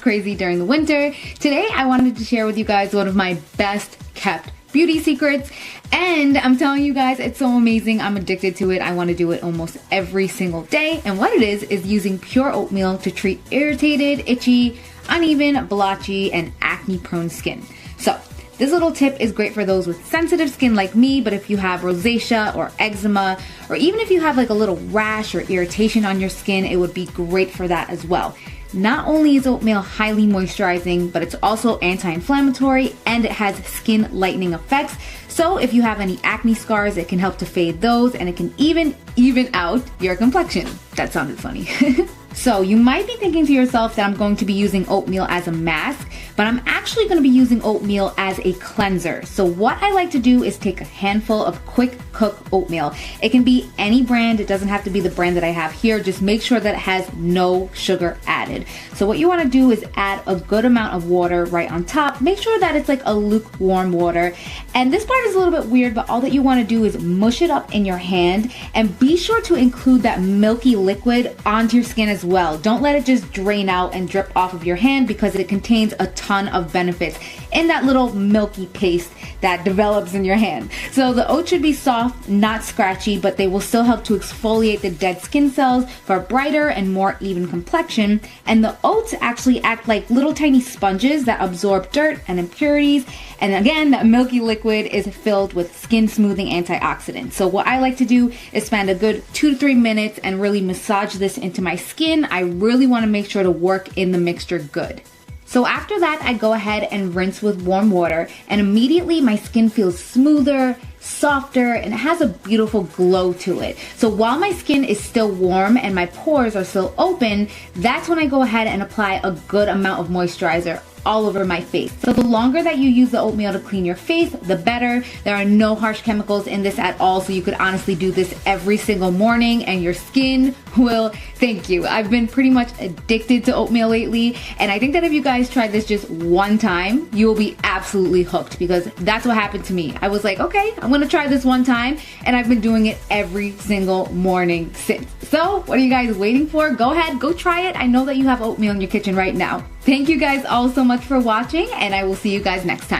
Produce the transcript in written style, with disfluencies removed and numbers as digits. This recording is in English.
crazy during the winter. Today I wanted to share with you guys one of my best kept beauty secrets, and I'm telling you guys, it's so amazing. I'm addicted to it. I want to do it almost every single day, and what it is using pure oatmeal to treat irritated, itchy, uneven, blotchy, and acne prone skin. So this little tip is great for those with sensitive skin like me, but if you have rosacea or eczema, or even if you have like a little rash or irritation on your skin, it would be great for that as well. Not only is oatmeal highly moisturizing, but it's also anti-inflammatory and it has skin lightening effects. So if you have any acne scars, it can help to fade those, and it can even out your complexion. That sounded funny. So you might be thinking to yourself that I'm going to be using oatmeal as a mask, but I'm actually going to be using oatmeal as a cleanser. So what I like to do is take a handful of quick cook oatmeal. It can be any brand. It doesn't have to be the brand that I have here. Just make sure that it has no sugar added. So what you want to do is add a good amount of water right on top. Make sure that it's like a lukewarm water. And this part is a little bit weird, but all that you want to do is mush it up in your hand, and be sure to include that milky liquid onto your skin as well. Don't let it just drain out and drip off of your hand, because it contains a ton of benefits in that little milky paste that develops in your hand. So the oats should be soft, not scratchy, but they will still help to exfoliate the dead skin cells for a brighter and more even complexion. And the oats actually act like little tiny sponges that absorb dirt and impurities. And again, that milky liquid is filled with skin smoothing antioxidants. So what I like to do is spend a good 2 to 3 minutes and really massage this into my skin. I really want to make sure to work in the mixture good. So after that, I go ahead and rinse with warm water, and immediately my skin feels smoother, softer, and it has a beautiful glow to it. So while my skin is still warm and my pores are still open, that's when I go ahead and apply a good amount of moisturizer all over my face. So the longer that you use the oatmeal to clean your face, the better. There are no harsh chemicals in this at all, so you could honestly do this every single morning and your skin will thank you. I've been pretty much addicted to oatmeal lately, and I think that if you guys try this just one time, you will be absolutely hooked, because that's what happened to me. I was like, okay, I'm gonna try this one time, and I've been doing it every single morning since. So what are you guys waiting for? Go ahead, go try it. I know that you have oatmeal in your kitchen right now. Thank you guys all so much for watching, and I will see you guys next time.